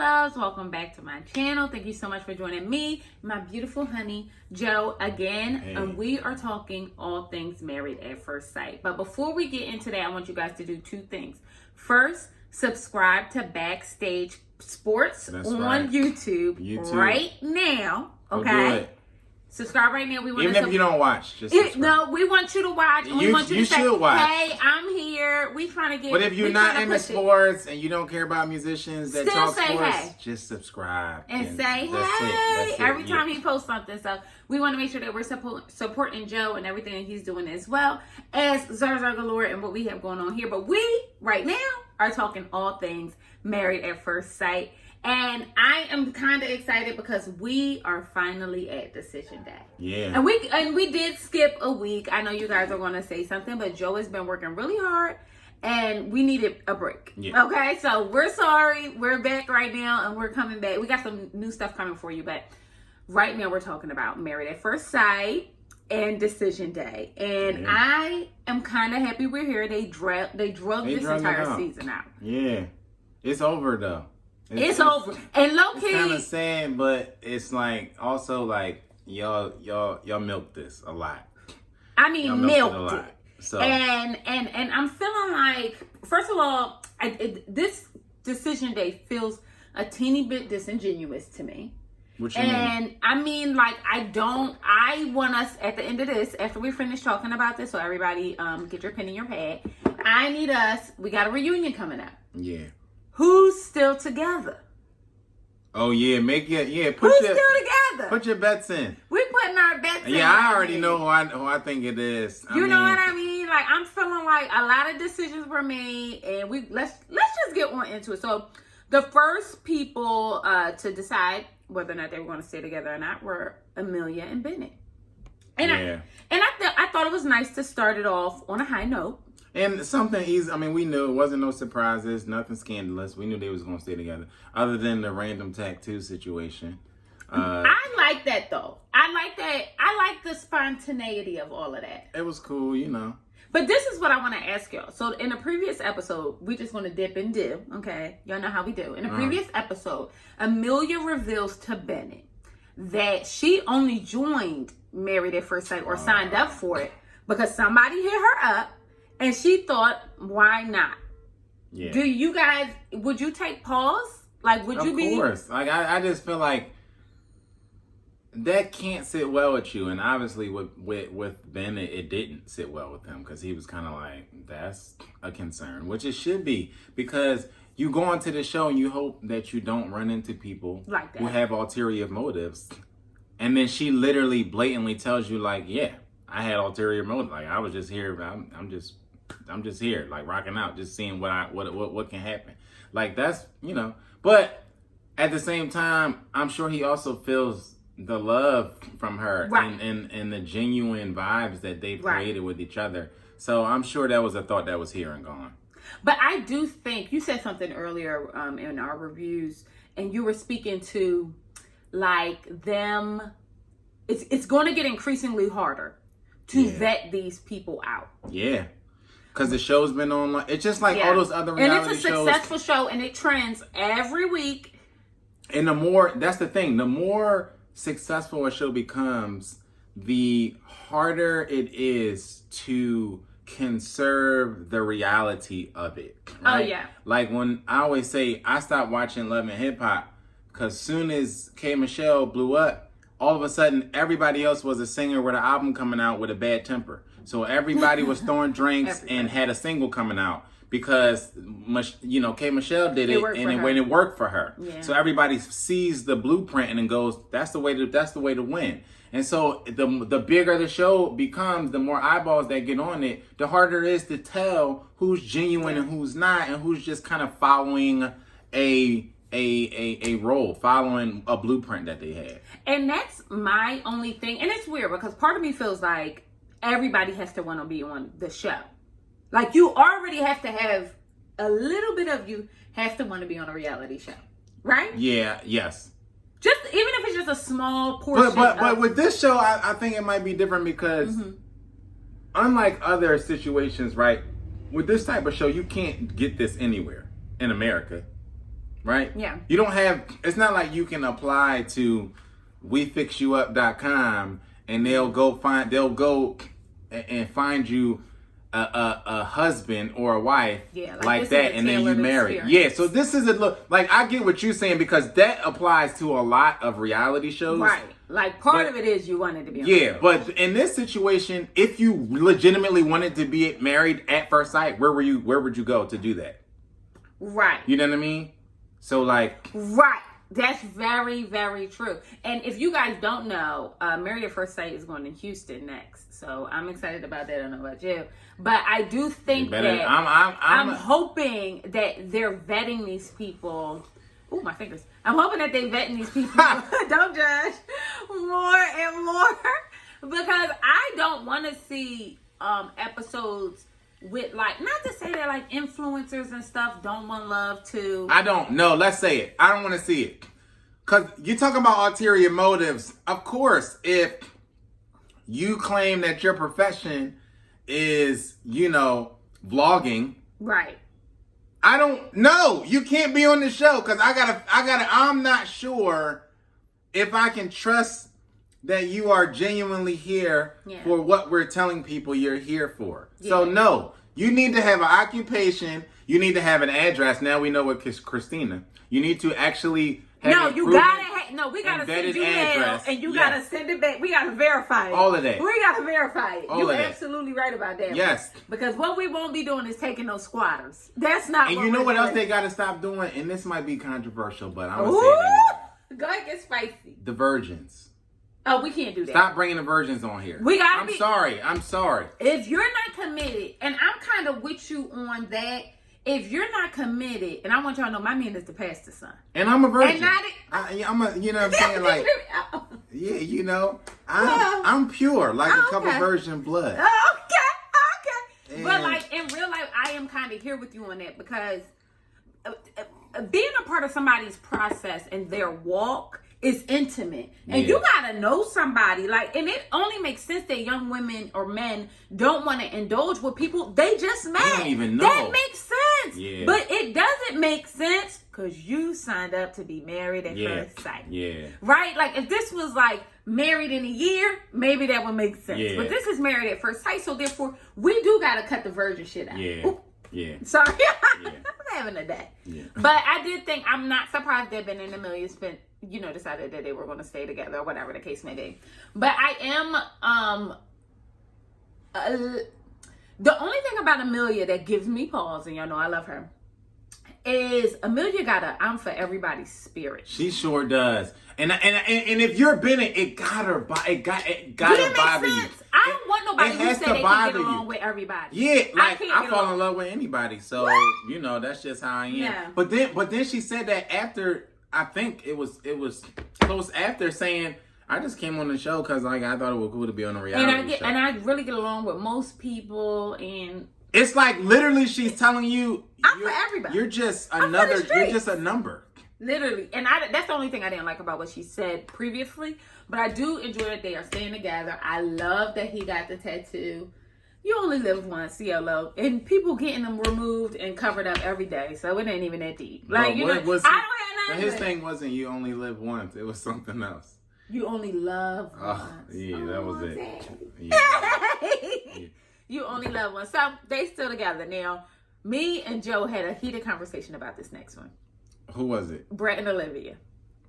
loves, welcome back to my channel. Thank you so much for joining me, my beautiful honey Joe again. Hey. And we are talking all things Married at First Sight. But before we get into that, I want you guys to do two things. First, subscribe to Backstage Sports on YouTube right now. Okay, subscribe right now. We want even if you don't watch, just subscribe. No, we want you to watch. And we want you to say, should watch. "Hey, I'm here." We trying to get. But if you're not into sports and you don't care about musicians that still talk say sports, hey. Just subscribe and say hey every time he posts something. So we want to make sure that we're supporting Joe and everything that he's doing as well as Zarzar Galore and what we have going on here. But we right now are talking all things Married at First Sight. And I am kind of excited because we are finally at decision day. Yeah. And we did skip a week. I know you guys are going to say something, but Joe has been working really hard and we needed a break. Yeah. Okay, so we're sorry. We're back right now and we're coming back. We got some new stuff coming for you, but right now we're talking about Married at First Sight and decision day. And I am kind of happy we're here. They drug this entire season out. Yeah. It's over though. It's over. And low key, it's kind of sad, but it's like also like y'all milked this a lot. I mean, milked it. So and I'm feeling like, first of all, this decision day feels a teeny bit disingenuous to me. What you mean? I mean, like, I want us at the end of this, after we finish talking about this, so everybody get your pen and your pad. We got a reunion coming up. Yeah. Who's still together? Oh yeah, still together? Put your bets in. We putting our bets in. Yeah, I already know who I think it is. You know what I mean? Like, I'm feeling like a lot of decisions were made, and let's just get on into it. So, the first people to decide whether or not they were going to stay together or not were Amelia and Bennett. And I thought it was nice to start it off on a high note. And something easy. I mean, we knew it wasn't no surprises, nothing scandalous. We knew they was going to stay together, other than the random tattoo situation. I like that though. I like the spontaneity of all of that. It was cool, you know. But this is what I want to ask y'all. So in the previous episode, we just want to dip and do. Okay, y'all know how we do. In the previous episode, Amelia reveals to Bennett that she only joined Married at First Sight or signed up for it because somebody hit her up. And she thought, why not? Yeah. Do you guys, would you take pause? Like, would you be? Of course. Like, I just feel like that can't sit well with you. And obviously with Bennett, it didn't sit well with him because he was kind of like, that's a concern, which it should be. Because you go into the show and you hope that you don't run into people like that who have ulterior motives. And then she literally blatantly tells you like, yeah, I had ulterior motives. Like, I was just here, I'm just here, like rocking out, just seeing what can happen. Like, that's, you know, but at the same time, I'm sure he also feels the love from her and the genuine vibes that they've created with each other. So I'm sure that was a thought that was here and gone. But I do think you said something earlier in our reviews, and you were speaking to like them. It's going to get increasingly harder to vet these people out. Yeah. Because the show's been on, it's just like all those other reality shows. And it's a successful show, and it trends every week. And that's the thing, the more successful a show becomes, the harder it is to conserve the reality of it. Right? Oh, yeah. Like when I always say, I stopped watching Love and Hip Hop, because soon as K. Michelle blew up, all of a sudden, everybody else was a singer with an album coming out with a bad temper. So everybody was throwing drinks and had a single coming out because, you know, K. Michelle did it and it worked for her. Yeah. So everybody sees the blueprint and goes, that's the way to win. And so the bigger the show becomes, the more eyeballs that get on it, the harder it is to tell who's genuine and who's not, and who's just kind of following a role, following a blueprint that they had. And that's my only thing. And it's weird because part of me feels like everybody has to want to be on the show. Like, you already have to have a little bit of you has to want to be on a reality show, right? Yeah. Yes. Just even if it's just a small portion. But with this show, I think it might be different because unlike other situations, right? With this type of show, you can't get this anywhere in America. right? Yeah. You don't have, it's not like you can apply to wefixyouup.com and they'll go and find you a husband or a wife like that, and then you marry. Yeah, so this is like, I get what you're saying, because that applies to a lot of reality shows. Right. Like part of it is you wanted to be on Yeah, but in this situation, if you legitimately wanted to be married at first sight, where would you go to do that? Right. You know what I mean? So like, right. That's very, very true. And if you guys don't know, Married at First Sight is going to Houston next. So I'm excited about that. I don't know about you. But I do think that I'm hoping that they're vetting these people. Ooh, my fingers. I'm hoping that they're vetting these people. Don't judge. More and more. Because I don't want to see episodes with, like, not to say that like influencers and stuff don't want love too. I don't know. Let's say it. I don't want to see it. Because you're talking about ulterior motives. Of course, if you claim that your profession is, vlogging. Right. I don't know. You can't be on the show because I'm not sure if I can trust that you are genuinely here for what we're telling people you're here for. Yeah. So no, you need to have an occupation. You need to have an address. Now we know what Christina. You need to actually have we gotta send you mail, and you gotta send it back. We gotta verify it. All of that. We gotta verify it. You're absolutely right about that. Yes. Because what we won't be doing is taking those squatters. That's not. And you know what else they gotta stop doing? And this might be controversial, but I'm gonna say it anyway. Go ahead, get spicy. The virgins. Oh, we can't do that. Stop bringing the virgins on here. I'm sorry. If you're not committed, and I'm kind of with you on that. If you're not committed, and I want y'all to know, my man is the pastor's son. And I'm a virgin. And I'm a, you know what I'm saying? Like, yeah, I'm pure, like a cup of virgin blood. Okay. And, but like, in real life, I am kind of here with you on that, because being a part of somebody's process and their walk is intimate, and you gotta know somebody. Like, and it only makes sense that young women or men don't want to indulge with people they just met. They don't even know. That makes sense. Yeah. But it doesn't make sense because you signed up to be married at first sight. Yeah. Right? Like, if this was like married in a year, maybe that would make sense. Yeah. But this is married at first sight, so therefore we do gotta cut the virgin shit out. Yeah. Ooh. Yeah. Sorry. Yeah. I'm having a day. Yeah. But I did think, I'm not surprised that Ben and Amelia decided that they were going to stay together, or whatever the case may be. But I am, the only thing about Amelia that gives me pause, and y'all know I love her, is Amelia got a I'm for everybody's spirit. She sure does. And if you're Bennett, it gotta bother you. I don't want nobody who said they can get along with everybody. Yeah, like I fall in love with anybody, so that's just how I am. Yeah. But then she said that after, I think it was close after, saying, I just came on the show because like I thought it was cool to be on a reality show. And I really get along with most people, and it's like literally she's telling you I'm for everybody. You're just you're just a number. Literally. And that's the only thing I didn't like about what she said previously. But I do enjoy that they are staying together. I love that he got the tattoo. You only live once, CLO. And people getting them removed and covered up every day. So it ain't even that deep. Like, I don't have nothing. But his thing wasn't you only live once. It was something else. You only love once. Yeah, that was it. Yeah. You only love once. So they still together. Now, me and Joe had a heated conversation about this next one. Who was it? Brett and Olivia.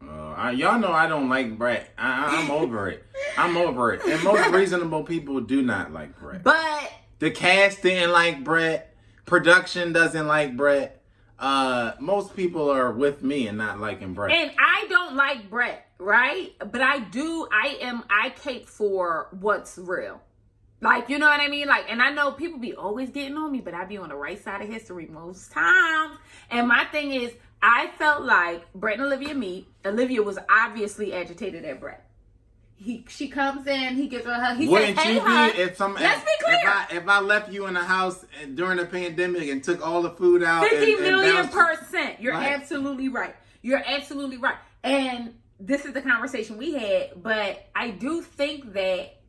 Y'all know I don't like Brett. I'm over it. I'm over it. And most reasonable people do not like Brett. But the cast didn't like Brett. Production doesn't like Brett. Most people are with me and not liking Brett. And I don't like Brett, right? But I cape for what's real. Like, you know what I mean? Like, and I know people be always getting on me, but I be on the right side of history most times. And my thing is, I felt like Brett and Olivia meet. Olivia was obviously agitated at Brett. She comes in, he gives her a hug. He says, hey, hug. Let's be clear. If I left you in the house during the pandemic and took all the food out. 50 million%. You're absolutely right. You're absolutely right. And this is the conversation we had, but I do think that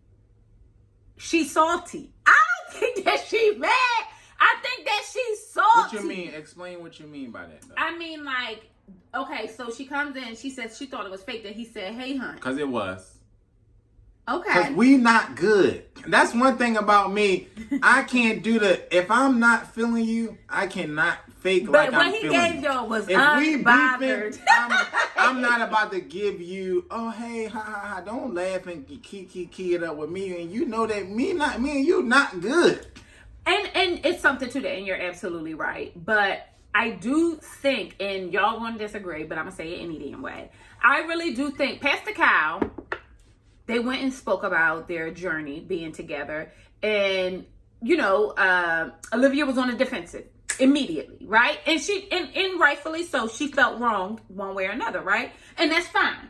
she's salty. I don't think that she's mad. I think that she's salty. What you mean? Explain what you mean by that, though. I mean, like, Okay, so she comes in. She says she thought it was fake. That he said, "Hey, hun." Because it was. Okay. Because we not good. That's one thing about me. I can't do if I'm not feeling you, I cannot fake like I'm feeling you. But what he gave y'all was if we unbothered. beefing, I'm not about to give you, oh, hey, ha, ha, ha. Don't laugh and key it up with me. And you know that me and you not good. And it's something to that, and you're absolutely right. But I do think, and y'all want to disagree, but I'm going to say it any damn way. I really do think Pastor Cal, they went and spoke about their journey being together. And, you know, Olivia was on the defensive immediately, right? And and rightfully so, she felt wronged one way or another, right? And that's fine.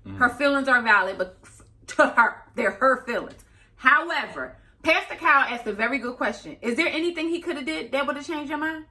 Mm-hmm. Her feelings are valid, but to her, they're her feelings. However, Pastor Cal asked a very good question. Is there anything he could have did that would have changed your mind?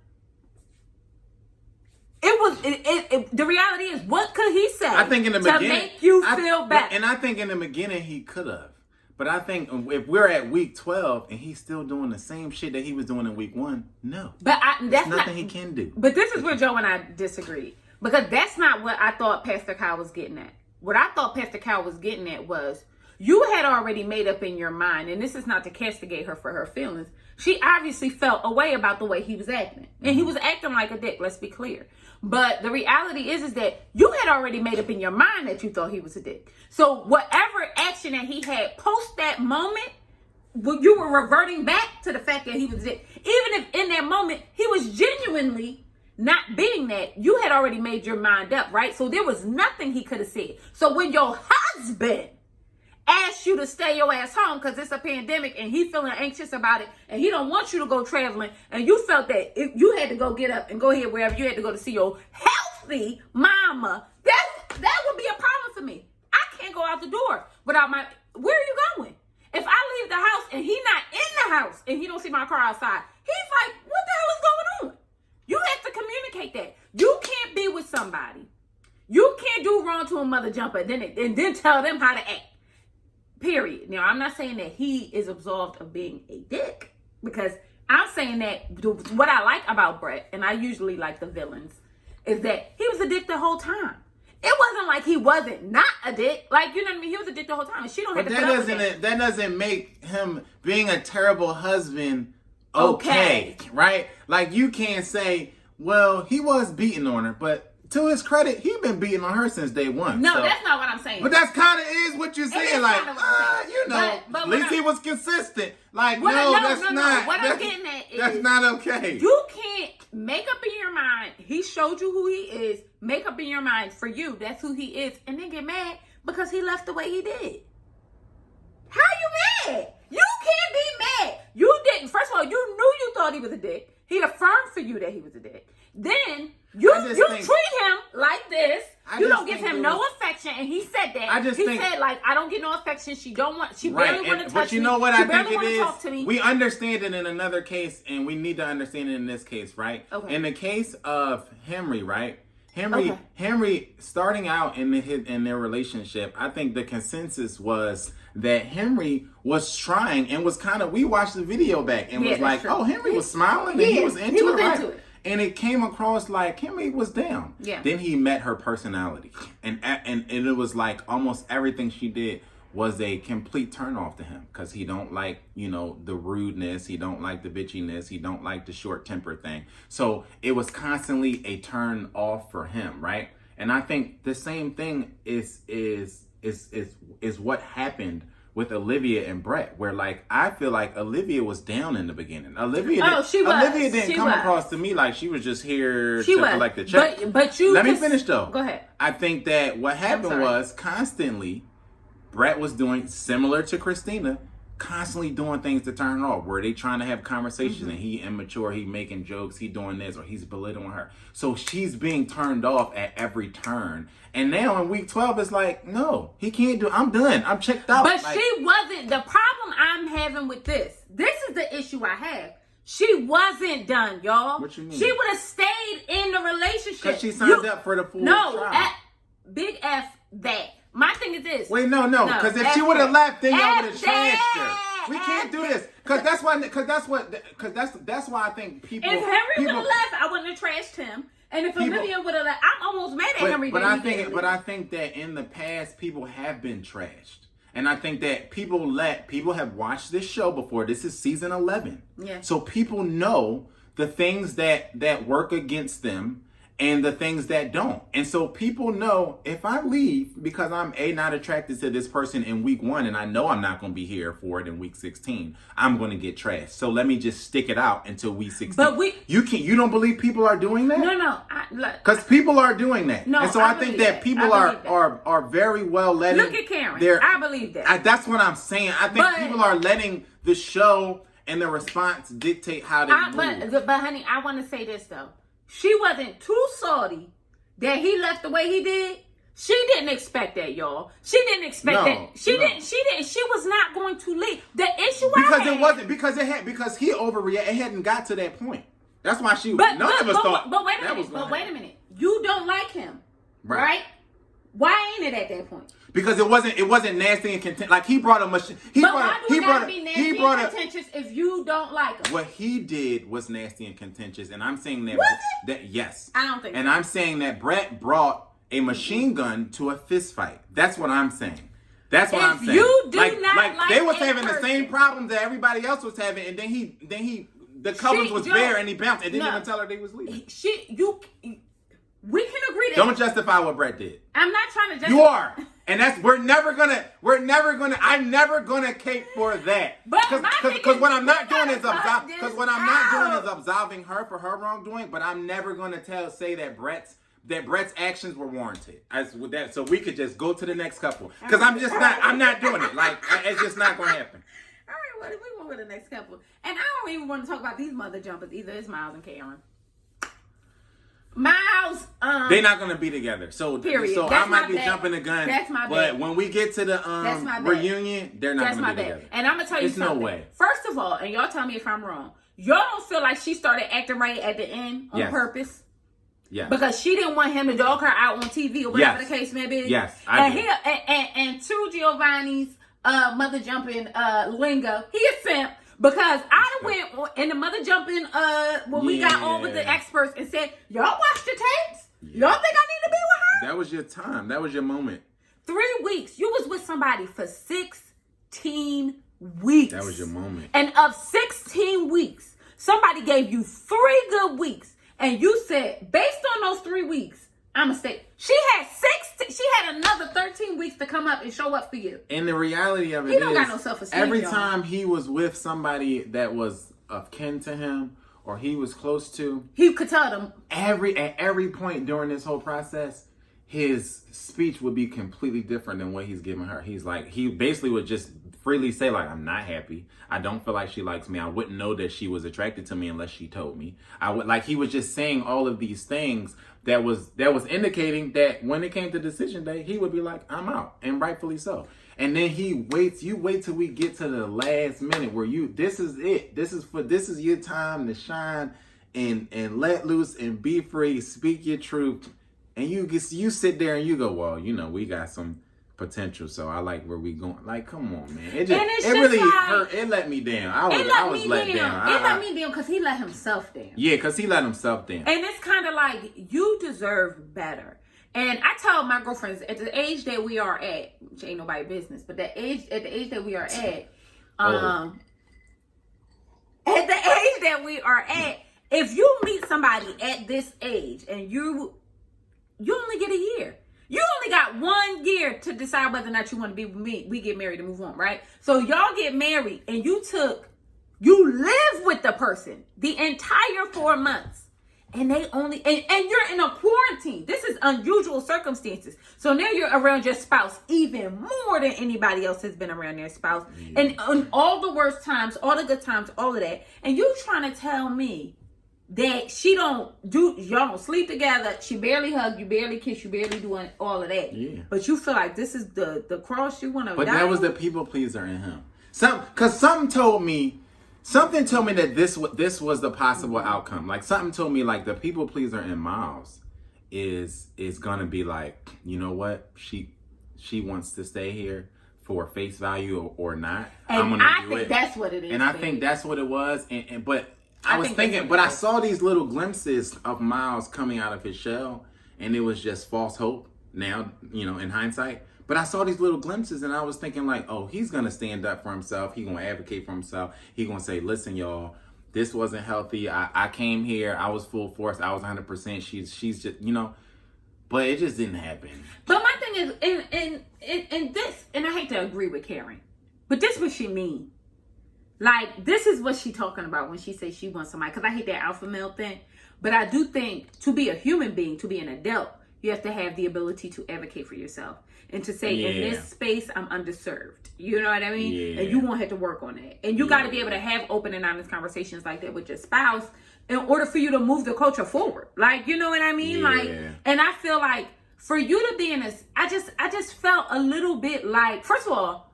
The reality is, what could he say I think in the beginning, to make you feel better? And I think in the beginning he could have. But I think if we're at week 12 and he's still doing the same shit that he was doing in week 1, no. But that's nothing he can do. But this is where Joe and I disagree. Because that's not what I thought Pastor Cal was getting at. What I thought Pastor Cal was getting at was, you had already made up in your mind, and this is not to castigate her for her feelings. She obviously felt a way about the way he was acting. And he was acting like a dick, let's be clear. But the reality is that you had already made up in your mind that you thought he was a dick. So whatever action that he had post that moment, you were reverting back to the fact that he was a dick. Even if in that moment he was genuinely not being that, you had already made your mind up, right? So there was nothing he could have said. So when your husband asked you to stay your ass home because it's a pandemic and he feeling anxious about it and he don't want you to go traveling, and you felt that if you had to go get up and go ahead wherever you had to go to see your healthy mama, that would be a problem for me. I can't go out the door without where are you going? If I leave the house and he not in the house and he don't see my car outside, he's like, what the hell is going on? You have to communicate that. You can't be with somebody. You can't do wrong to a mother jumper and then tell them how to act. Period. Now, I'm not saying that he is absolved of being a dick, because I'm saying that what I like about Brett, and I usually like the villains, is that he was a dick the whole time. It wasn't like he wasn't not a dick. Like, you know what I mean? He was a dick the whole time, and she don't have to put up with that. That doesn't make him being a terrible husband okay, right? Like, you can't say, well, he was beating on her, but to his credit, he been beating on her since day one. No, that's not what I'm saying. But that's kind of is what you're saying. Like, you know, but at least he was consistent. Like, no, that's not. What I'm getting at is, that's not okay. You can't make up in your mind, he showed you who he is, make up in your mind for you, that's who he is, and then get mad because he left the way he did. How you mad? You can't be mad. You didn't. First of all, you knew you thought he was a dick. He affirmed for you that he was a dick. Then you treat him like this. You don't give him no affection, and he said that. He said, like, I don't get no affection. She barely want to touch me. But you know what I think it is? We understand it in another case, and we need to understand it in this case, right? Okay. In the case of Henry, right? Henry, starting out in their relationship, I think the consensus was that Henry was trying and was kind of, we watched the video back and was like, oh, Henry was smiling and he was into it. And it came across like Henry was down. Yeah. Then he met her personality. And it was like almost everything she did was a complete turnoff to him. Because he don't like, the rudeness. He don't like the bitchiness. He don't like the short temper thing. So it was constantly a turn off for him, right? And I think the same thing is what happened with Olivia and Brett, where like I feel like Olivia was down in the beginning. Olivia didn't come across to me like she was just here to collect the check. But you let me finish though. Go ahead. I think that what happened was constantly Brett was doing similar to Christina, constantly doing things to turn her off. Were they trying to have conversations and he immature, he making jokes, he doing this, or he's belittling her. So she's being turned off at every turn. And now in week 12, it's like, no, he can't do it. I'm done. I'm checked out. But she wasn't. The problem I'm having with this is the issue I have. She wasn't done, y'all. What you mean? She would have stayed in the relationship. Because she signed up for the full trial. Big F that. My thing is this. Wait, no. Because if she would have left, then y'all would have trashed her. We can't do this. Because that's why I think people. If Henry would have left, I wouldn't have trashed him. And if Olivia would have, I'm almost mad at Henry. But I think that in the past, people have been trashed. And I think that people have watched this show before. This is season 11. Yeah. So people know the things that work against them and the things that don't. And so people know if I leave because I'm not attracted to this person in week 1 and I know I'm not going to be here for it in week 16, I'm going to get trashed. So let me just stick it out until week 16. But you don't believe people are doing that? No. Because people are doing that. No, and so I think that people are very well letting. Look at Karen. I believe that. That's what I'm saying. I think people are letting the show and the response dictate how they move. But honey, I want to say this though. She wasn't too salty that he left the way he did. She didn't expect that, y'all. She didn't expect that. She didn't. She was not going to leave. The issue because he overreacted. It hadn't got to that point. That's why none of us thought. But wait a minute. You don't like him, right? Why ain't it at that point? Because it wasn't nasty and contentious. Like he brought a machine. Why do it gotta be nasty and contentious if you don't like him? What he did was nasty and contentious, and I'm saying that. Yes. I don't think. And I'm saying that Brett brought a machine gun to a fist fight. That's what I'm saying. That's what I'm saying. You do not like they was having the same problems that everybody else was having, and then he the colors was bare and he bounced and didn't even tell her they was leaving. We can agree that. Don't justify what Brett did. I'm not trying to justify. You are. And we're never gonna cape for that. Because what I'm not doing is absolving her for her wrongdoing, but I'm never gonna say that Brett's actions were warranted. So we could just go to the next couple. Because I'm not doing it. Like it's just not gonna happen. All right, well, we went with the next couple. And I don't even want to talk about these mother jumpers either. It's Miles and Karen. Miles, they're not gonna be together. So period. So I might be jumping the gun. That's my bad. But when we get to the reunion, they're not gonna be together. And I'm gonna tell you something. No way. First of all, and y'all tell me if I'm wrong. Y'all don't feel like she started acting right at the end on purpose? Yeah. Because she didn't want him to dog her out on TV or whatever the case may be. Yes, I do. And to Giovanni's mother jumping lingo, he a simp. Because I went in the mother jumping when we got on with the experts and said, y'all watch the tapes? Y'all think I need to be with her? That was your time. That was your moment. 3 weeks. You was with somebody for 16 weeks. That was your moment. And of 16 weeks, somebody gave you 3 good weeks. And you said, based on those 3 weeks, I'm gonna stay. She had another 13 weeks to come up and show up for you. And the reality of it he don't got no self-esteem. Every time he was with somebody that was of kin to him or he was close to, he could tell them at every point during this whole process, his speech would be completely different than what he's giving her. He basically would just freely say, like, I'm not happy. I don't feel like she likes me. I wouldn't know that she was attracted to me unless she told me. He was just saying all of these things that was indicating that when it came to decision day, he would be like, I'm out, and rightfully so. And then you wait till we get to the last minute where this is it. This is your time to shine and let loose and be free, speak your truth. And you sit there and you go, well, we got some potential, so I like where we going. Like, come on, man. It really hurt. It let me down. I was let down. It let me down because he let himself down. Yeah, because he let himself down. And it's kind of like, you deserve better. And I tell my girlfriends, at the age that we are at, which ain't nobody business, but at the age that we are at, if you meet somebody at this age and you only get a year. You only got 1 year to decide whether or not you want to be with me. We get married and move on, right? So y'all get married and you live with the person the entire 4 months. And they only, and you're in a quarantine. This is unusual circumstances. So now you're around your spouse even more than anybody else has been around their spouse. Yeah. And all the worst times, all the good times, all of that. And you trying to tell me that y'all don't sleep together, she barely hug you, barely kiss you, barely doing all of that. Yeah. But you feel like this is the cross you want to die. But that was the people pleaser in him. Something told me that this was the possible outcome. Like something told me like the people pleaser in Miles is gonna be like, you know what? She wants to stay here for face value or not. And I'm gonna do it. That's what it is. And I think that's what it was. But I was think thinking, that's but what I it is. saw these little glimpses of Miles coming out of his shell, and it was just false hope. Now, in hindsight, but I saw these little glimpses, and I was thinking like, oh, he's gonna stand up for himself. He's gonna advocate for himself. He's gonna say, listen, y'all, this wasn't healthy. I came here. I was full force. I was 100%. She's just, but it just didn't happen. But my thing is, in this, and I hate to agree with Karen, but this is what she mean. Like, this is what she talking about when she says she wants somebody. Because I hate that alpha male thing. But I do think to be a human being, to be an adult, you have to have the ability to advocate for yourself. And to say, in this space, I'm underserved. You know what I mean? Yeah. And you won't have to work on it. And you got to be able to have open and honest conversations like that with your spouse in order for you to move the culture forward. Like, you know what I mean? Yeah. Like, and I feel like for you to be in this, I just felt a little bit like, first of all,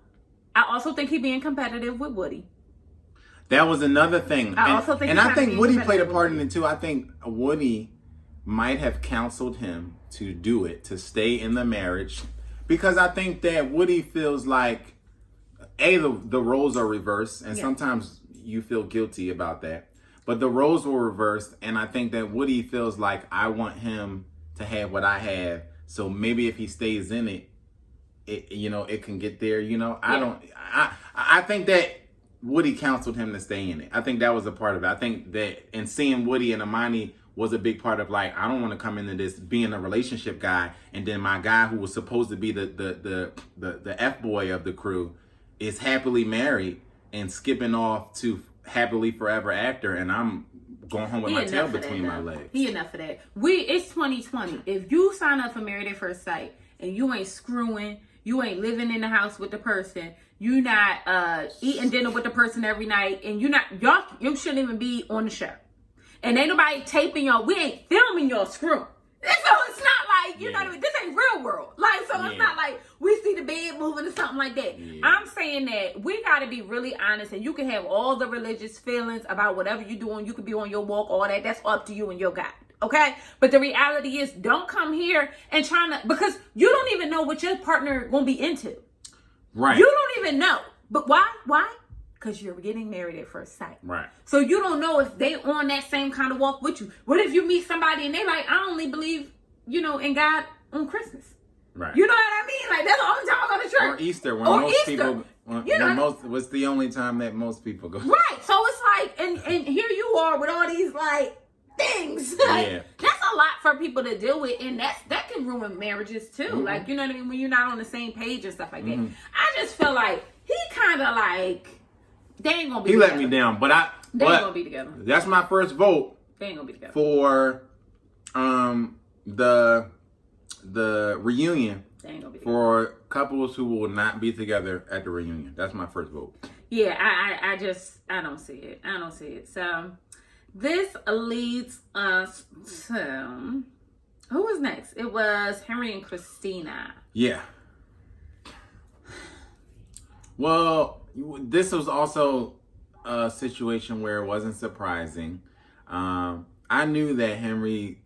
I also think he being competitive with Woody. That was another thing. I also think I think Woody played a part in it too. I think Woody might have counseled him to do it, to stay in the marriage, because I think that Woody feels like the roles are reversed, and sometimes you feel guilty about that. But the roles were reversed, and I think that Woody feels like I want him to have what I have. So maybe if he stays in it, it can get there. I think that Woody counseled him to stay in it. I think that was a part of it. I think that, and seeing Woody and Imani was a big part of, like, I don't want to come into this being a relationship guy, and then my guy who was supposed to be the F boy of the crew is happily married and skipping off to happily forever after, and I'm going home with my tail between my legs. He enough of that. It's 2020. If you sign up for Married at First Sight and you ain't screwing, you ain't living in the house with the person, you not eating dinner with the person every night, and you shouldn't even be on the show. And ain't nobody taping y'all. We ain't filming y'all screwing. So it's not like, you know what I mean? This ain't real world. Like, so it's not like we see the bed moving or something like that. Yeah. I'm saying that we got to be really honest, and you can have all the religious feelings about whatever you're doing. You could be on your walk, all that. That's up to you and your God. Okay? But the reality is, don't come here and because you don't even know what your partner going to be into. Right. You don't even know. But why? Why? Because you're getting married at first sight. Right. So you don't know if they on that same kind of walk with you. What if you meet somebody and they like, I only believe, in God on Christmas. Right. You know what I mean? Like, that's the only time I go to church. Or Easter, when most people, was the only time that most people go. Right. So it's like, and here you are with all these like things. Like, that's a lot for people to deal with, and that can ruin marriages too. Mm-hmm. Like, you know what I mean? When you're not on the same page and stuff like that. I just feel like he kind of like, they ain't gonna be together. He let me down, but they ain't gonna be together. That's my first vote. They ain't gonna be together. For the reunion. They ain't gonna be together. For couples who will not be together at the reunion. That's my first vote. Yeah, I don't see it. I don't see it. So this leads us to, who was next? It was Henry and Christina. Yeah. Well, this was also a situation where it wasn't surprising. I knew that Henry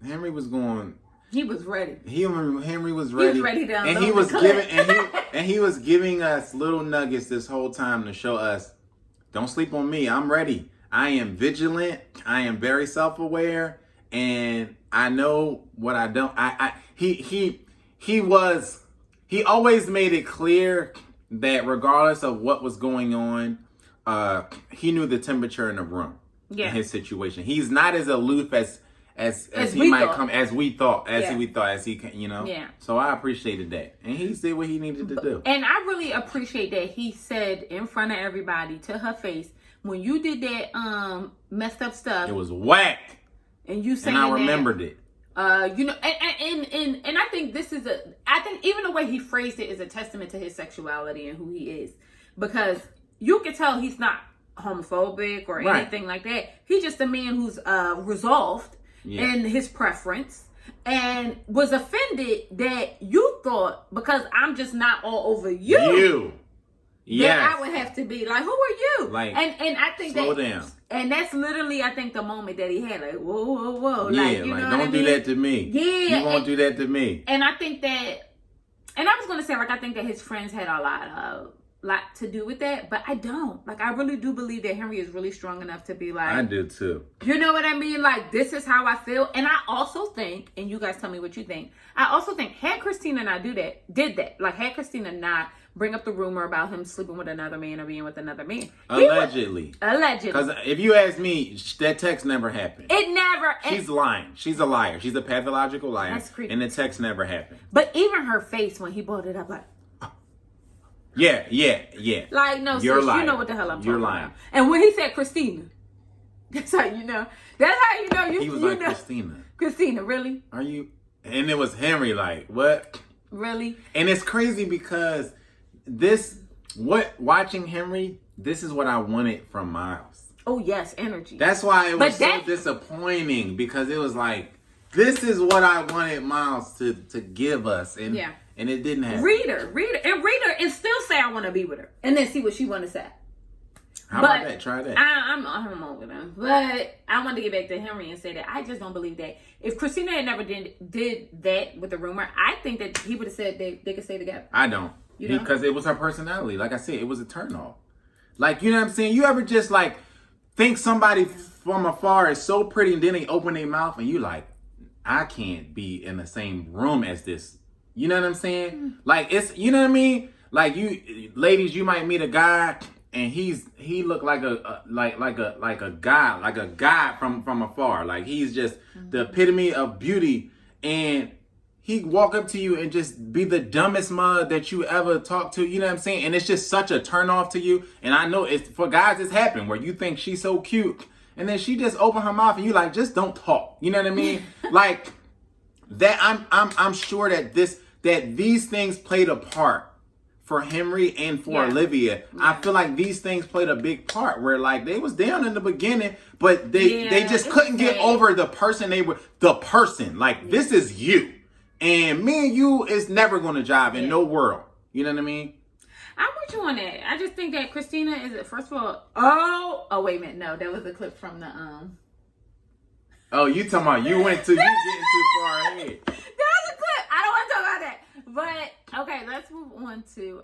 was going. He was ready. Henry was ready. He was ready to and he was giving and he was giving us little nuggets this whole time to show us, don't sleep on me. I'm ready. I am vigilant. I am very self-aware, and I know what I don't. He always made it clear that regardless of what was going on, he knew the temperature in the room. In his situation. He's not as aloof as he might come, as we thought, as he can, Yeah. So I appreciated that, and he did what he needed to do. And I really appreciate that he said in front of everybody to her face, when you did that messed up stuff, it was whack. And you saying and I remembered it. And I think I think even the way he phrased it is a testament to his sexuality and who he is, because you can tell he's not homophobic or anything like that. He's just a man who's resolved in his preference, and was offended that you thought, because I'm just not all over you. That I would have to be like, who are you? Like, and I think slow down. And that's literally, I think, the moment that he had, like, whoa, whoa, whoa. Yeah, like, you know don't do that to me. Yeah. You won't do that to me. And I think that, and I was going to say, like, I think that his friends had a lot of lot to do with that, but I don't. Like, I really do believe that Henry is really strong enough to be like, I do too. You know what I mean? Like, this is how I feel. And I also think, and you guys tell me what you think, I also think had Christina not did that, like had Christina not bring up the rumor about him sleeping with another man or being with another man. Allegedly. Allegedly. Because if you ask me, that text never happened. It never. She's lying. She's a liar. She's a pathological liar. That's creepy. And the text never happened. But even her face when he brought it up, like, Yeah. like, no, sis, You're lying. you know what the hell I'm talking You're lying. about. And when he said Christina, that's how you know. That's how you know. He was you like, know. Christina. Christina, really? Are you? And it was Henry, like, what? Really? And it's crazy because watching Henry, this is what I wanted from Miles. Oh, yes, energy. That's why it was so disappointing, because it was like, this is what I wanted Miles to give us. And and it didn't happen. Read her and still say I want to be with her. And then see what she want to say. How about that? Try that. I'm over them. But I want to get back to Henry and say that I just don't believe that. If Christina had never did that with the rumor, I think that he would have said they could stay together. I don't. You know? Because it was her personality. Like I said, it was a turnoff. Like, you know what I'm saying? You ever just like think somebody from afar is so pretty and then they open their mouth and you like, I can't be in the same room as this. You know what I'm saying? Like, it's, you know what I mean? Like, you ladies, you might meet a guy and he looked like a guy from afar. Like, he's just the epitome of beauty, and he walk up to you and just be the dumbest mud that you ever talked to. You know what I'm saying? And it's just such a turn off to you. And I know it's for guys, it's happened where you think she's so cute and then she just open her mouth and you like, just don't talk. You know what I mean? Like that. I'm sure that these things played a part for Henry and for Olivia. I feel like these things played a big part where like they was down in the beginning, but they just couldn't get over the person they were. The person, like, this is you. And me and you is never going to jive in no world. You know what I mean? I'm with you on that. I just think that Christina is, first of all, oh, wait a minute. No, that was a clip from the, Oh, you talking about you getting too far ahead. That was a clip. I don't want to talk about that. But, okay, let's move on to,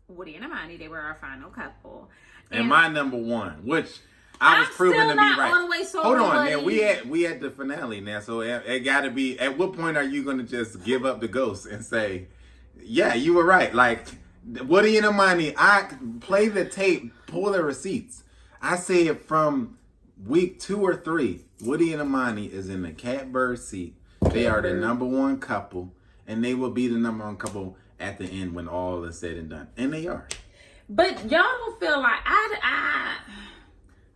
Woody and Imani. They were our final couple. And my number one, which I was proven to be right. All the way Hold on, man. We at the finale now, so it got to be. At what point are you going to just give up the ghost and say, "Yeah, you were right"? Like Woody and Imani, I play the tape, pull the receipts. I say it from week 2 or 3. Woody and Imani is in the catbird seat. They are the number one couple, and they will be the number one couple at the end when all is said and done, and they are. But y'all don't feel like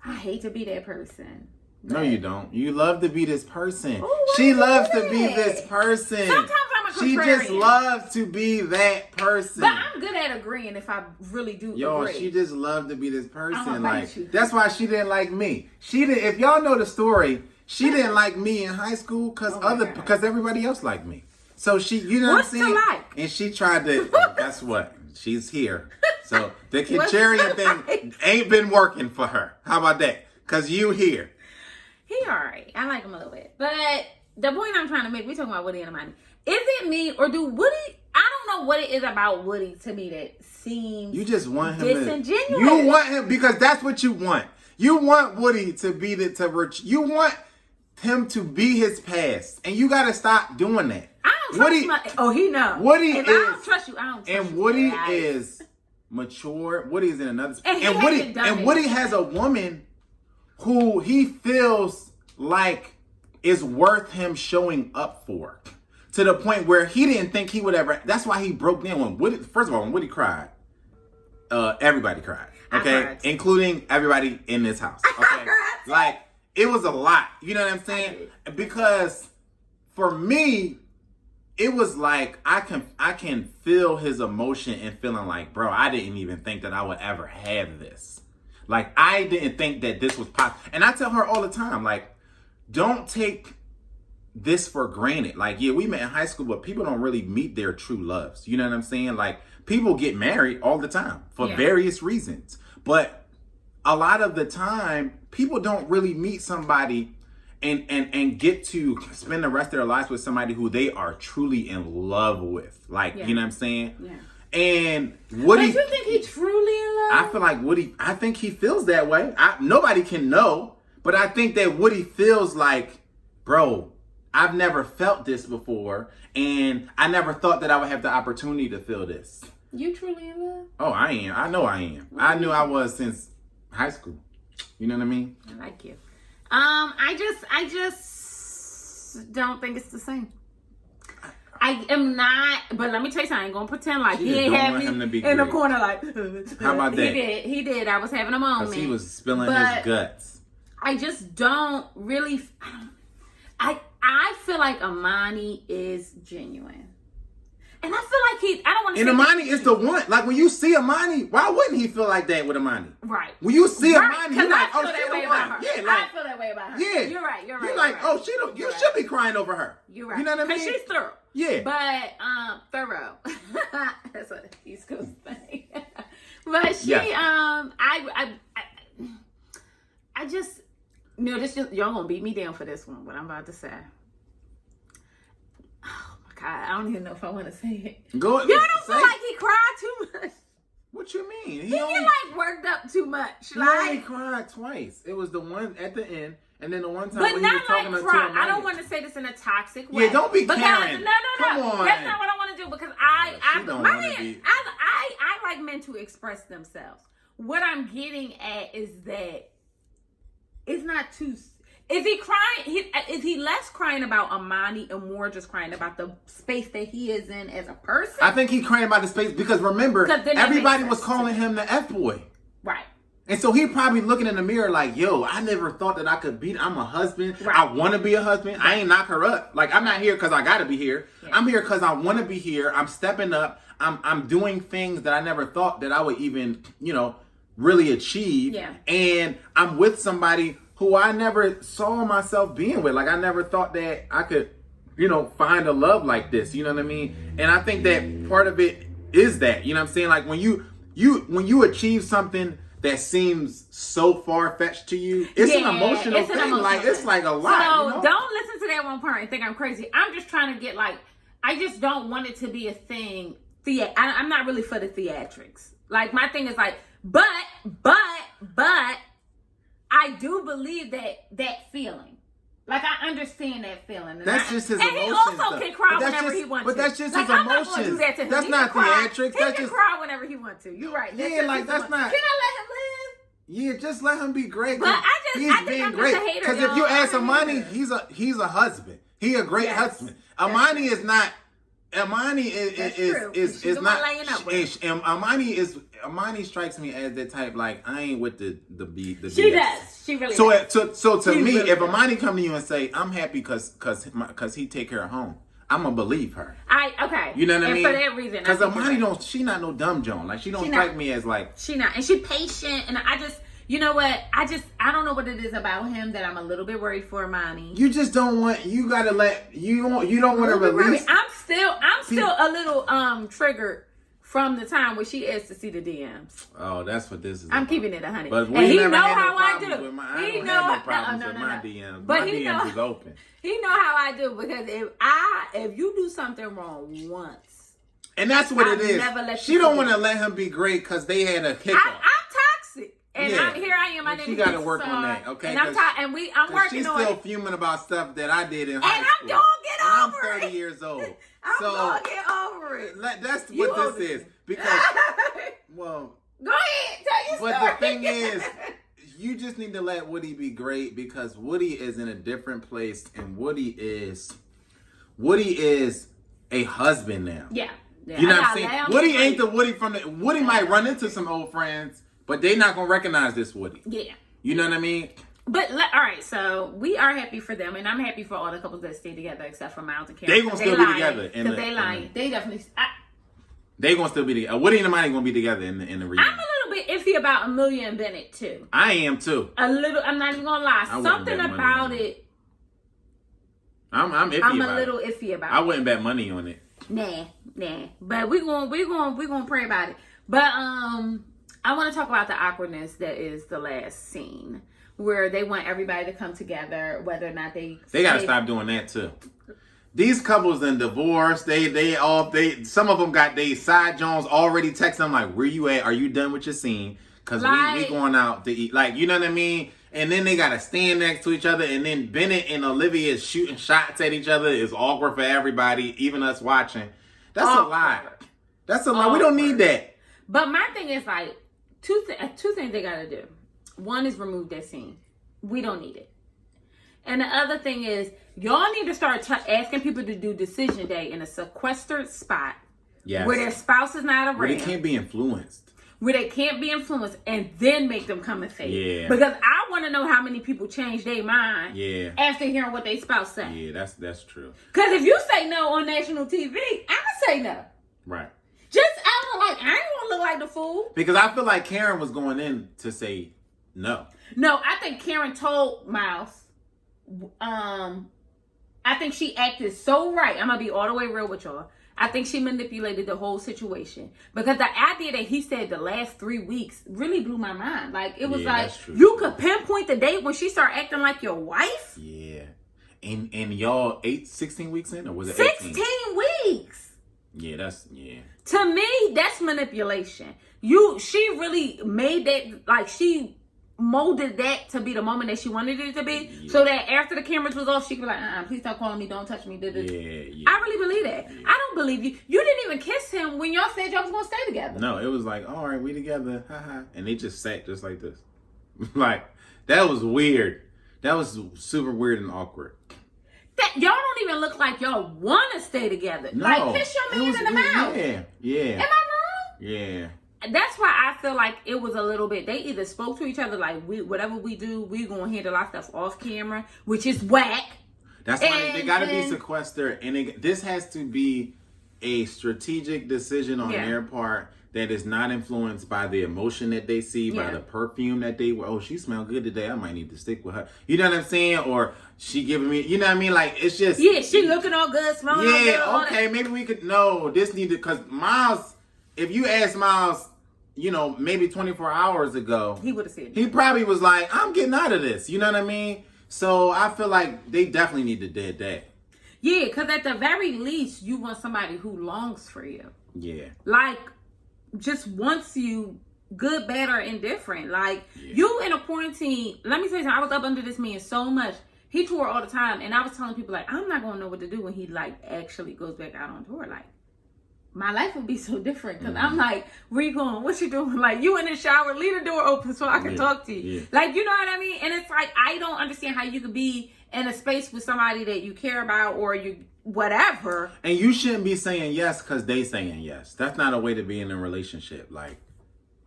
I hate to be that person. No, you don't. You love to be this person. Ooh, she loves to be this person. Sometimes I'm a contrarian. She just loves to be that person. But I'm good at agreeing if I really do agree. She just loved to be this person. Like, that's why she didn't like me. She didn't. If y'all know the story, she didn't like me in high school because everybody else liked me. So she, you know what I'm saying? Like? And she tried to. Guess what? She's here. So the Kacharian thing ain't been working for her. How about that? Because you here. He alright. I like him a little bit. But the point I'm trying to make, we talking about Woody and Imani. Is it me or do Woody, I don't know what it is about Woody to me that seems you just want him disingenuous. You want him because that's what you want. You want Woody to be you want him to be his past. And you got to stop doing that. I don't trust he knows. Woody if is. I don't trust you, I don't trust you. And Woody is mature. Woody is in another space. And Woody has a woman who he feels like is worth him showing up for. To the point where he didn't think he would ever. That's why he broke down when Woody. First of all, when Woody cried, everybody cried. Okay, including everybody in this house. Okay, like it was a lot. You know what I'm saying? Because for me, it was like I can feel his emotion and feeling like, bro, I didn't even think that I would ever have this. Like I didn't think that this was possible. And I tell her all the time, like, don't take this for granted. Like, yeah, we met in high school, but people don't really meet their true loves. You know what I'm saying? Like, people get married all the time for various reasons. But a lot of the time, people don't really meet somebody and get to spend the rest of their lives with somebody who they are truly in love with. Like, you know what I'm saying? Yeah. And Woody, But you think he truly in love? I feel like Woody, I think he feels that way. Nobody can know, but I think that Woody feels like, bro, I've never felt this before, and I never thought that I would have the opportunity to feel this. You truly in love? Oh, I am. I know I am. I knew I was since high school. You know what I mean? I like you. I just don't think it's the same. I am not, but let me tell you something. I ain't gonna pretend like he ain't had me in the corner like. How about that? He did. I was having a moment. Because he was spilling his guts. I just don't really. I feel like Amani is genuine. And I feel like I don't want to say. And Amani is the one. Like, when you see Amani, why wouldn't he feel like that with Amani? Right. When you see Amani, you're like, I feel oh, that she way the about one. her. Yeah, like, I feel that way about her. Yeah. You're right. You're like, oh, you should be crying over her. You're right. You know what I mean? Because she's thorough. Yeah. But, thorough. That's what the East Coast thing. But she, Yeah. I just, y'all gonna beat me down for this one, what I'm about to say. Oh my God, I don't even know if I want to say it. Go. Y'all don't feel like he cried too much. What you mean? He only, like worked up too much. He only cried twice. It was the one at the end, and then the one time but when not he was talking like to cry. Amani. I don't want to say this in a toxic way. Yeah, don't be because, Karen. No. Come on. That's not what I want to do because I like men to express themselves. What I'm getting at is that it's not too. Is he crying? Is he less crying about Amani and more just crying about the space that he is in as a person? I think he crying about the space because remember, everybody was calling him the F-boy. Right. And so he probably looking in the mirror like, yo, I never thought that I could be, I'm a husband. Right. I want to be a husband. I ain't knock her up. Like, I'm not here because I got to be here. Yeah. I'm here because I want to be here. I'm stepping up. I'm doing things that I never thought that I would even, really achieve. Yeah. And I'm with somebody who I never saw myself being with. Like, I never thought that I could, find a love like this. You know what I mean? And I think that part of it is that, you know what I'm saying? Like, when you achieve something that seems so far-fetched to you, it's an emotional thing. Like, it's like a lot. So don't listen to that one part and think I'm crazy. I'm just trying to get I just don't want it to be a thing. I'm not really for the theatrics. Like, my thing is but I do believe that feeling. Like, I understand that feeling. And that's just his emotions. And he also can cry whenever he wants to. But that's just his I'm emotions. Not gonna do that to him. That's not theatrics. He can cry whenever he wants to. You're right. That's not. Can I let him live? Yeah, just let him be great. But I think I'm just a hater. Because if you ask Amani, he's a husband. He a great husband. Amani is not. Amani is not. Amani strikes me as the type like I ain't with the She BS. does. She really does. So to me, if Amani come to you and say I'm happy because he take care of home, I'm gonna believe her. Okay. You know what I mean? And for that reason, because Amani she not no dumb Joan. Like she don't strike me as like she not, and she patient, and I just. You know what? I don't know what it is about him that I'm a little bit worried for Amani. You just don't want. You gotta let. You don't want to release. I'm still a little triggered from the time when she asked to see the DMs. Oh, that's what this is. I'm keeping it 100. But he know how I do. He know no problems with my DMs. But my DMs is open. He know how I do because if you do something wrong once, and that's what it is. She don't want to let him be great because they had a hiccup. I'm toxic. And here I am. She got to work on that, okay? And I'm working on it. She's still fuming about stuff that I did in high school. And I'm gonna get over it. I'm 30 years old. I'm gonna get over it. That's what this is. Because, well... Go ahead. Tell your story. But the thing is, you just need to let Woody be great because Woody is in a different place and Woody is a husband now. Yeah. You know what I'm saying? Woody ain't the Woody from the... Woody might run into some old friends... But they not gonna recognize this Woody. Yeah. You know what I mean? But all right, so we are happy for them, and I'm happy for all the couples that stay together, except for Miles and Karen. They gonna still be together. Because they lying. They definitely. They gonna still be together. Woody and Amani gonna be together in the reunion. I'm a little bit iffy about Amelia and Bennett too. I am too. A little. I'm not even gonna lie. Something about it. I'm iffy. I'm a little iffy about it. I wouldn't bet money on it. Nah. But we're gonna pray about it. But I want to talk about the awkwardness that is the last scene where they want everybody to come together, whether or not they gotta stop doing that too. These couples then divorced. Some of them got their side Jones already texting them like, "Where you at? Are you done with your scene? Cause we going out to eat." Like, you know what I mean? And then they gotta stand next to each other, and then Bennett and Olivia is shooting shots at each other. It's awkward for everybody, even us watching. That's a lot. That's a lot. We don't need that. But my thing is like two things they gotta do. One is remove that scene. We don't need it. And the other thing is, y'all need to start asking people to do decision day in a sequestered spot. Yes. Where their spouse is not around. Where they can't be influenced. And then make them come and say it. Yeah. Because I want to know how many people change their mind after hearing what their spouse say. Yeah, that's true. Because if you say no on national TV, I'ma say no. Right. Just out of like, I ain't want to look like the fool. Because I feel like Karen was going in to say no. No, I think Karen told Miles. I think she acted so right. I'm gonna be all the way real with y'all. I think she manipulated the whole situation because the idea that he said the last 3 weeks really blew my mind. Like it was like you could pinpoint the date when she started acting like your wife. Yeah, and y'all 16 weeks in, or was it 16 weeks? Yeah, To me, that's manipulation. She really made that, like she molded that to be the moment that she wanted it to be, so that after the cameras was off, she could be like, please stop calling me, don't touch me. Yeah. I really believe that. I don't believe you. You didn't even kiss him when y'all said y'all was gonna stay together. No, it was like, all right, we together, haha, and they just sat just like this. Like that was weird. That was super weird and awkward. That y'all don't even look like y'all want to stay together. No, like kiss your man in the mouth. Yeah. Am I wrong? Yeah. That's why I feel like it was a little bit. They either spoke to each other like, whatever we do, we gonna handle our stuff off camera, which is whack. That's why they gotta be sequestered, and this has to be a strategic decision on their part that is not influenced by the emotion that they see, by the perfume that they wear. Oh, she smelled good today. I might need to stick with her. You know what I'm saying? Or she giving me, you know what I mean? Like it's just she looking all good, smelling all good. Yeah, okay, maybe we could this needed because Miles. If you ask Miles, maybe 24 hours ago, he would have said he probably was like, I'm getting out of this. You know what I mean? So I feel like they definitely need to do that. Yeah, because at the very least, you want somebody who longs for you. Yeah. Like, just wants you good, bad, or indifferent. Like, you in a quarantine, let me tell you something, I was up under this man so much. He toured all the time, and I was telling people, like, I'm not going to know what to do when he, like, actually goes back out on tour. Like, my life would be so different because I'm like, where you going? What you doing? Like, you in the shower, leave the door open so I can talk to you. Like, you know what I mean? And it's like, I don't understand how you could be in a space with somebody that you care about or you whatever. And you shouldn't be saying yes because they saying yes. That's not a way to be in a relationship. Like,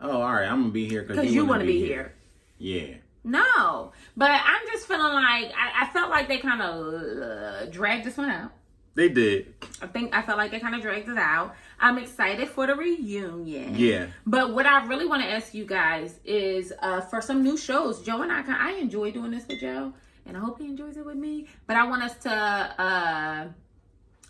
oh, all right, I'm going to be here because you want to be here. Yeah. No. But I'm just feeling like, I felt like they kind of dragged this one out. They did. I felt like they kind of dragged it out. I'm excited for the reunion. Yeah. But what I really want to ask you guys is for some new shows. Joe and I enjoy doing this with Joe, and I hope he enjoys it with me. But I want us to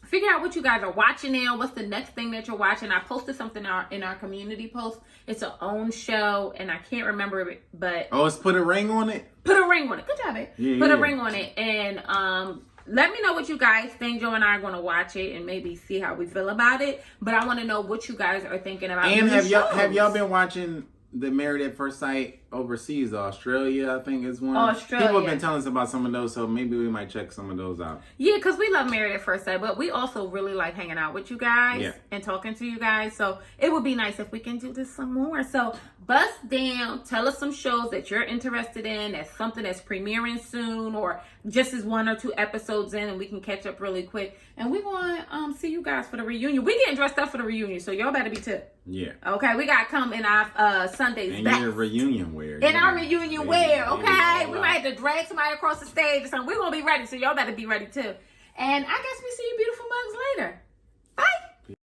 figure out what you guys are watching now. What's the next thing that you're watching? I posted something in our community post. It's an own show, and I can't remember it, but it's Put a Ring on It. Put a ring on it. Good job, babe. Yeah, Put a ring on it, and let me know what you guys think. Joe and I are going to watch it and maybe see how we feel about it. But I want to know what you guys are thinking about. And have y'all been watching the Married at First Sight overseas? Australia, I think is one. Australia. People have been telling us about some of those, so maybe we might check some of those out. Yeah, because we love Married at First Sight, but we also really like hanging out with you guys and talking to you guys. So it would be nice if we can do this some more. So bust down, tell us some shows that you're interested in, that's something that's premiering soon, or just as 1 or 2 episodes in, and we can catch up really quick. And we want to see you guys for the reunion. We getting dressed up for the reunion, so y'all better be too. Yeah. Okay, we got to come in our Sunday's and best. your reunion wear. In our reunion wear, okay? We might have to drag somebody across the stage or something. We're going to be ready, so y'all better be ready too. And I guess we see you beautiful mugs later.